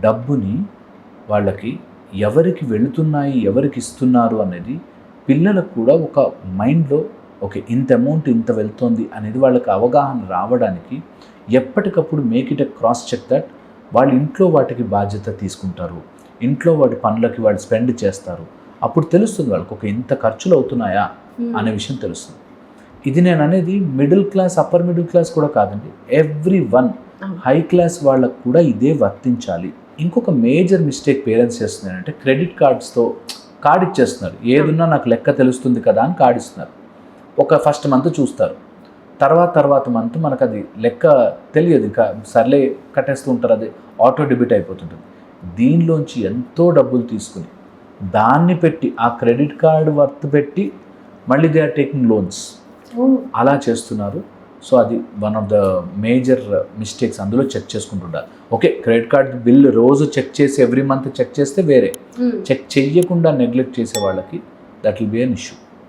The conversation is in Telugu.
డబ్బుని వాళ్ళకి ఎవరికి వెళుతున్నాయి, ఎవరికి ఇస్తున్నారు అనేది పిల్లలకు కూడా ఒక మైండ్లో ఓకే ఇంత అమౌంట్ ఇంత వెళ్తుంది అనేది వాళ్ళకి అవగాహన రావడానికి ఎప్పటికప్పుడు make it a cross check that వాళ్ళ ఇంట్లో వాటికి బాధ్యత తీసుకుంటారు, ఇంట్లో వాటి పనులకి వాళ్ళు స్పెండ్ చేస్తారు. అప్పుడు తెలుస్తుంది వాళ్ళకి ఒక ఇంత ఖర్చులు అవుతున్నాయా అనే విషయం తెలుస్తుంది. ఇది నేను అనేది middle class, upper middle class కూడా కాదండి, ఎవ్రీ వన్ హై క్లాస్ వాళ్ళకు కూడా ఇదే వర్తించాలి. ఇంకొక మేజర్ మిస్టేక్ పేరెంట్స్ చేస్తున్నారంటే క్రెడిట్ కార్డ్స్తో కార్డ్ ఇచ్చేస్తున్నారు. ఏదున్నా నాకు లెక్క తెలుస్తుంది కదా అని కార్డ్ ఇస్తున్నారు. ఒక ఫస్ట్ మంత్ చూస్తారు, తర్వాత మంత్ మనకు అది లెక్క తెలియదు, ఇంకా సర్లే కట్టేస్తూ ఉంటారు, అది ఆటో డెబిట్ అయిపోతుంటుంది. దీనిలోంచి ఎంతో డబ్బులు తీసుకుని దాన్ని పెట్టి ఆ క్రెడిట్ కార్డు వర్త్ పెట్టి మళ్ళీ దే ఆర్ టేకింగ్ లోన్స్, అలా చేస్తున్నారు. సో అది one of the major mistakes. అందులో చెక్ చేసుకుంటుంటారు. ఓకే క్రెడిట్ కార్డ్ బిల్ రోజు చెక్ చేసి ఎవ్రీ మంత్ చెక్ చేస్తే వేరే, చెక్ చెయ్యకుండా నెగ్లెక్ట్ చేసే వాళ్ళకి that will be an issue.